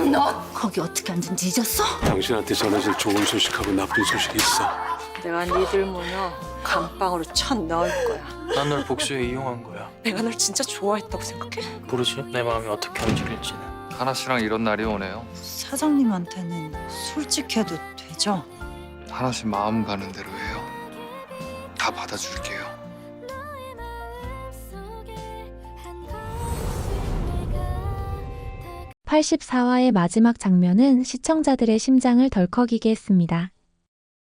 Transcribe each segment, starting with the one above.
넌 거기 어떻게 앉은지 잊었어? 당신한테 전해질 좋은 소식하고 나쁜 소식이 있어. 내가 니들 모녀 감방으로 쳐 넣을 거야. 난 널 복수에 이용한 거야. 내가 널 진짜 좋아했다고 생각해? 모르지? 내 마음이 어떻게 움직일지는. 하나 씨랑 이런 날이 오네요. 사장님한테는 솔직해도 되죠? 하나 씨 마음 가는 대로 해요. 다 받아줄게요. 84화의 마지막 장면은 시청자들의 심장을 덜컥이게 했습니다.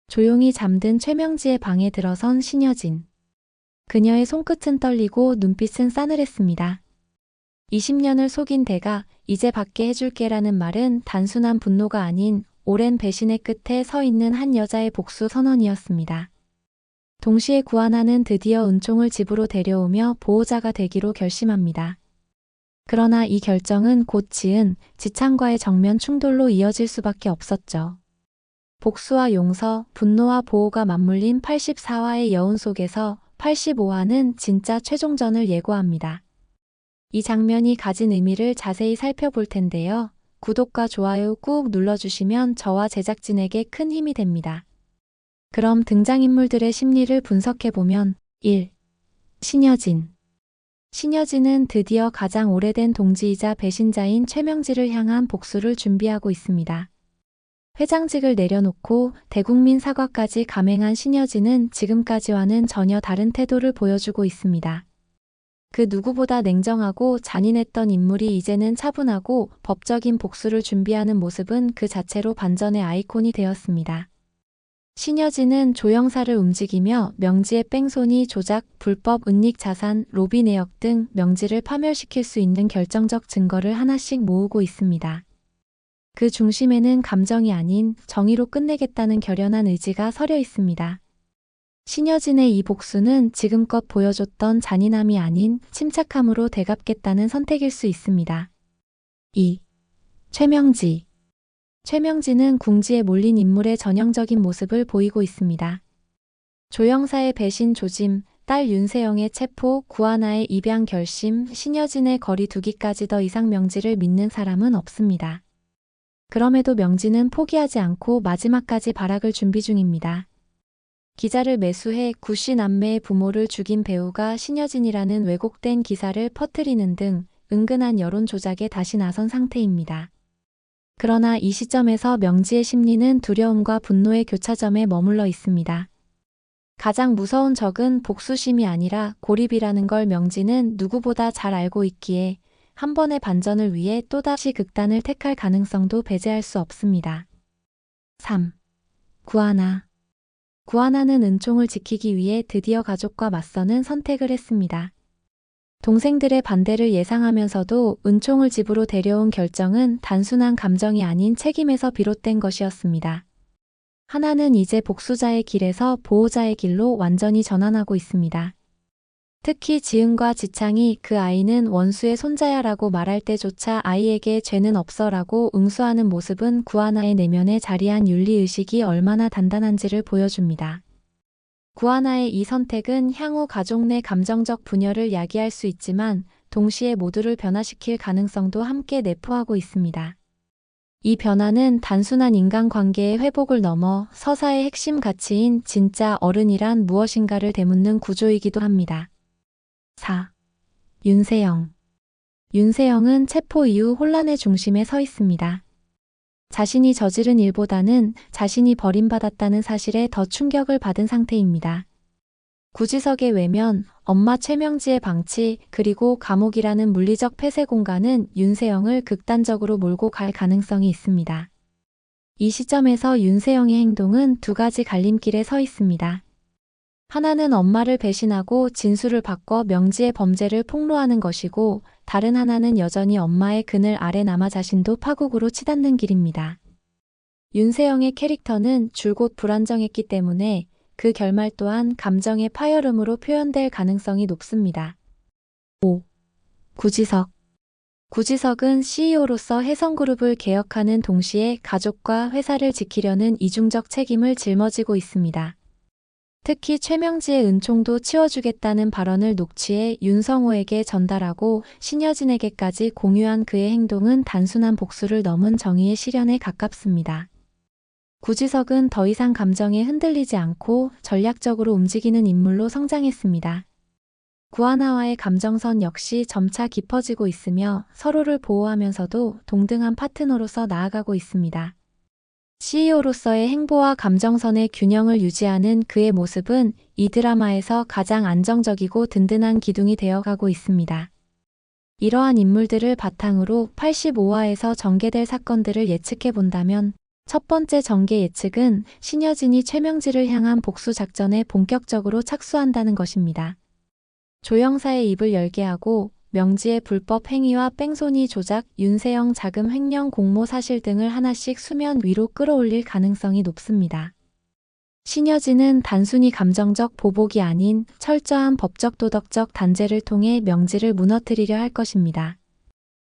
조용히 잠든 최명지의 방에 들어선 신여진. 그녀의 손끝은 떨리고 눈빛은 싸늘했습니다. 20년을 속인 대가 이제 받게 해줄게라는 말은 단순한 분노가 아닌 오랜 배신의 끝에 서 있는 한 여자의 복수 선언이었습니다. 동시에 구하나는 드디어 은총을 집으로 데려오며 보호자가 되기로 결심합니다. 그러나 이 결정은 곧 지은 지창과의 정면 충돌로 이어질 수밖에 없었죠. 복수와 용서, 분노와 보호가 맞물린 84화의 여운 속에서 85화는 진짜 최종전을 예고합니다. 이 장면이 가진 의미를 자세히 살펴볼 텐데요. 구독과 좋아요 꾹 눌러주시면 저와 제작진에게 큰 힘이 됩니다. 그럼 등장인물들의 심리를 분석해보면 1. 신여진. 신여진은 드디어 가장 오래된 동지이자 배신자인 최명지를 향한 복수를 준비하고 있습니다. 회장직을 내려놓고 대국민 사과까지 감행한 신여진은 지금까지와는 전혀 다른 태도를 보여주고 있습니다. 그 누구보다 냉정하고 잔인했던 인물이 이제는 차분하고 법적인 복수를 준비하는 모습은 그 자체로 반전의 아이콘이 되었습니다. 신여진은 조영사를 움직이며 명지의 뺑소니, 조작, 불법 은닉 자산, 로비 내역 등 명지를 파멸시킬 수 있는 결정적 증거를 하나씩 모으고 있습니다. 그 중심에는 감정이 아닌 정의로 끝내겠다는 결연한 의지가 서려 있습니다. 신여진의 이 복수는 지금껏 보여줬던 잔인함이 아닌 침착함으로 되갚겠다는 선택일 수 있습니다. 2. 최명지. 최명지는 궁지에 몰린 인물의 전형적인 모습을 보이고 있습니다. 조영사의 배신 조짐, 딸 윤세영의 체포, 구하나의 입양 결심, 신여진의 거리 두기까지 더 이상 명지를 믿는 사람은 없습니다. 그럼에도 명지는 포기하지 않고 마지막까지 발악을 준비 중입니다. 기자를 매수해 구씨 남매의 부모를 죽인 배우가 신여진이라는 왜곡된 기사를 퍼뜨리는 등 은근한 여론 조작에 다시 나선 상태입니다. 그러나 이 시점에서 명지의 심리는 두려움과 분노의 교차점에 머물러 있습니다. 가장 무서운 적은 복수심이 아니라 고립이라는 걸 명지는 누구보다 잘 알고 있기에 한 번의 반전을 위해 또다시 극단을 택할 가능성도 배제할 수 없습니다. 3. 구하나. 구하나는 은총을 지키기 위해 드디어 가족과 맞서는 선택을 했습니다. 동생들의 반대를 예상하면서도 은총을 집으로 데려온 결정은 단순한 감정이 아닌 책임에서 비롯된 것이었습니다. 하나는 이제 복수자의 길에서 보호자의 길로 완전히 전환하고 있습니다. 특히 지은과 지창이 그 아이는 원수의 손자야라고 말할 때조차 아이에게 죄는 없어라고 응수하는 모습은 구하나의 내면에 자리한 윤리의식이 얼마나 단단한지를 보여줍니다. 구하나의 이 선택은 향후 가족 내 감정적 분열을 야기할 수 있지만 동시에 모두를 변화시킬 가능성도 함께 내포하고 있습니다. 이 변화는 단순한 인간관계의 회복을 넘어 서사의 핵심 가치인 진짜 어른이란 무엇인가를 되묻는 구조이기도 합니다. 4. 윤세영. 윤세영은 체포 이후 혼란의 중심에 서 있습니다. 자신이 저지른 일보다는 자신이 버림받았다는 사실에 더 충격을 받은 상태입니다. 구지석의 외면, 엄마 최명지의 방치, 그리고 감옥이라는 물리적 폐쇄 공간은 윤세영을 극단적으로 몰고 갈 가능성이 있습니다. 이 시점에서 윤세영의 행동은 두 가지 갈림길에 서 있습니다. 하나는 엄마를 배신하고 진술을 바꿔 명지의 범죄를 폭로하는 것이고 다른 하나는 여전히 엄마의 그늘 아래 남아 자신도 파국으로 치닫는 길입니다. 윤세영의 캐릭터는 줄곧 불안정했기 때문에 그 결말 또한 감정의 파열음으로 표현될 가능성이 높습니다. 5. 구지석. 구지석은 CEO로서 혜성그룹을 개혁하는 동시에 가족과 회사를 지키려는 이중적 책임을 짊어지고 있습니다. 특히 최명지의 은총도 치워주겠다는 발언을 녹취해 윤성호에게 전달하고 신여진에게까지 공유한 그의 행동은 단순한 복수를 넘은 정의의 실현에 가깝습니다. 구지석은 더 이상 감정에 흔들리지 않고 전략적으로 움직이는 인물로 성장했습니다. 구하나와의 감정선 역시 점차 깊어지고 있으며 서로를 보호하면서도 동등한 파트너로서 나아가고 있습니다. CEO로서의 행보와 감정선의 균형을 유지하는 그의 모습은 이 드라마에서 가장 안정적이고 든든한 기둥이 되어가고 있습니다. 이러한 인물들을 바탕으로 85화에서 전개될 사건들을 예측해 본다면 첫 번째 전개 예측은 신여진이 최명지를 향한 복수 작전에 본격적으로 착수한다는 것입니다. 조영사의 입을 열게 하고 명지의 불법 행위와 뺑소니 조작, 윤세영 자금 횡령 공모 사실 등을 하나씩 수면 위로 끌어올릴 가능성이 높습니다. 신여진은 단순히 감정적 보복이 아닌 철저한 법적 도덕적 단죄를 통해 명지를 무너뜨리려 할 것입니다.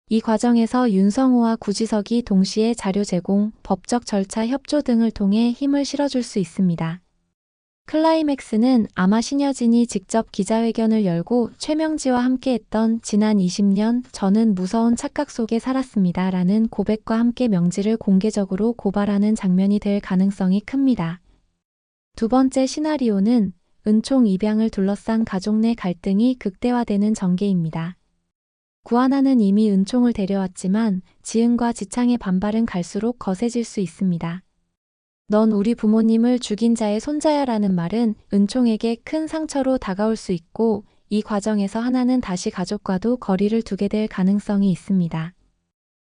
이 과정에서 윤성호와 구지석이 동시에 자료 제공, 법적 절차 협조 등을 통해 힘을 실어줄 수 있습니다. 클라이맥스는 아마 신여진이 직접 기자회견을 열고 최명지와 함께했던 지난 20년 저는 무서운 착각 속에 살았습니다 라는 고백과 함께 명지를 공개적으로 고발하는 장면이 될 가능성이 큽니다. 두 번째 시나리오는 은총 입양을 둘러싼 가족 내 갈등이 극대화되는 전개입니다. 구하나는 이미 은총을 데려왔지만 지은과 지창의 반발은 갈수록 거세질 수 있습니다. 넌 우리 부모님을 죽인 자의 손자야 라는 말은 은총에게 큰 상처로 다가올 수 있고 이 과정에서 하나는 다시 가족과도 거리를 두게 될 가능성이 있습니다.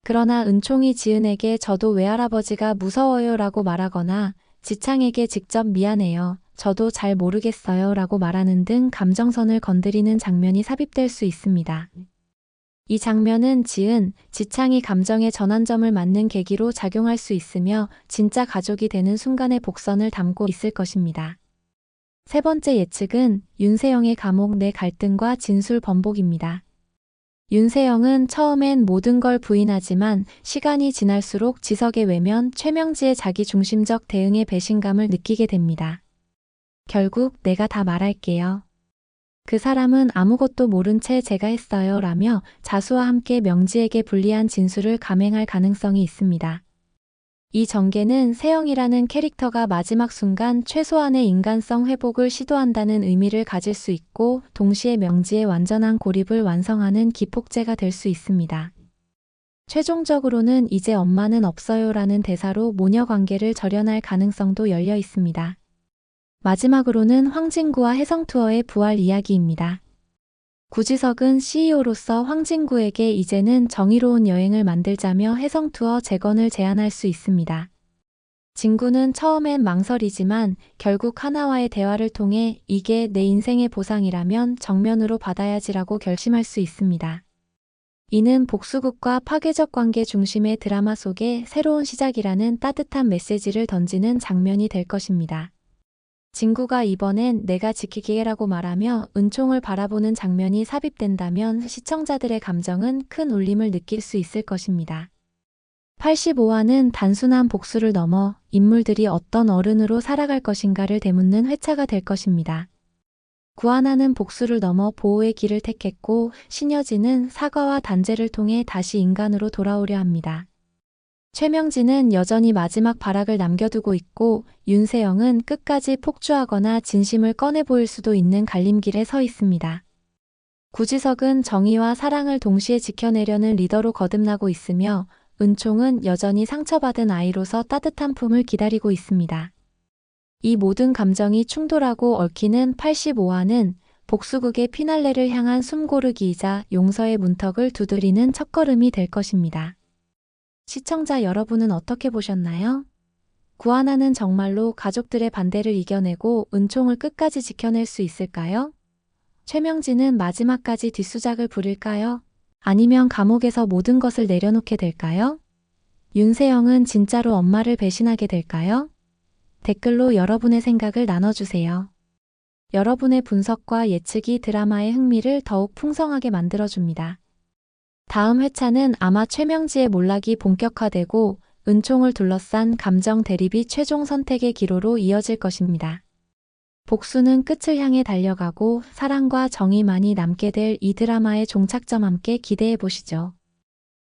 그러나 은총이 지은에게 저도 외할아버지가 무서워요 라고 말하거나 지창에게 직접 미안해요, 저도 잘 모르겠어요 라고 말하는 등 감정선을 건드리는 장면이 삽입될 수 있습니다. 이 장면은 지은, 지창이 감정의 전환점을 맞는 계기로 작용할 수 있으며 진짜 가족이 되는 순간의 복선을 담고 있을 것입니다. 세 번째 예측은 윤세영의 감옥 내 갈등과 진술 번복입니다. 윤세영은 처음엔 모든 걸 부인하지만 시간이 지날수록 지석의 외면, 최명지의 자기중심적 대응에 배신감을 느끼게 됩니다. 결국 내가 다 말할게요. 그 사람은 아무것도 모른 채 제가 했어요 라며 자수와 함께 명지에게 불리한 진술을 감행할 가능성이 있습니다. 이 전개는 세영이라는 캐릭터가 마지막 순간 최소한의 인간성 회복을 시도한다는 의미를 가질 수 있고 동시에 명지의 완전한 고립을 완성하는 기폭제가 될 수 있습니다. 최종적으로는 이제 엄마는 없어요 라는 대사로 모녀 관계를 절연할 가능성도 열려 있습니다. 마지막으로는 황진구와 혜성투어의 부활 이야기입니다. 구지석은 CEO로서 황진구에게 이제는 정의로운 여행을 만들자며 혜성투어 재건을 제안할 수 있습니다. 진구는 처음엔 망설이지만 결국 하나와의 대화를 통해 이게 내 인생의 보상이라면 정면으로 받아야지라고 결심할 수 있습니다. 이는 복수극과 파괴적 관계 중심의 드라마 속에 새로운 시작이라는 따뜻한 메시지를 던지는 장면이 될 것입니다. 진구가 이번엔 내가 지키게라고 말하며 은총을 바라보는 장면이 삽입된다면 시청자들의 감정은 큰 울림을 느낄 수 있을 것입니다. 85화는 단순한 복수를 넘어 인물들이 어떤 어른으로 살아갈 것인가를 되묻는 회차가 될 것입니다. 구하나는 복수를 넘어 보호의 길을 택했고 신여진은 사과와 단죄를 통해 다시 인간으로 돌아오려 합니다. 최명지는 여전히 마지막 발악을 남겨두고 있고 윤세영은 끝까지 폭주하거나 진심을 꺼내 보일 수도 있는 갈림길에 서 있습니다. 구지석은 정의와 사랑을 동시에 지켜내려는 리더로 거듭나고 있으며 은총은 여전히 상처받은 아이로서 따뜻한 품을 기다리고 있습니다. 이 모든 감정이 충돌하고 얽히는 85화는 복수극의 피날레를 향한 숨고르기이자 용서의 문턱을 두드리는 첫걸음이 될 것입니다. 시청자 여러분은 어떻게 보셨나요? 구하나는 정말로 가족들의 반대를 이겨내고 은총을 끝까지 지켜낼 수 있을까요? 최명지는 마지막까지 뒷수작을 부릴까요? 아니면 감옥에서 모든 것을 내려놓게 될까요? 윤세영은 진짜로 엄마를 배신하게 될까요? 댓글로 여러분의 생각을 나눠주세요. 여러분의 분석과 예측이 드라마의 흥미를 더욱 풍성하게 만들어줍니다. 다음 회차는 아마 최명지의 몰락이 본격화되고 은총을 둘러싼 감정 대립이 최종 선택의 기로로 이어질 것입니다. 복수는 끝을 향해 달려가고 사랑과 정의만이 남게 될 이 드라마의 종착점 함께 기대해 보시죠.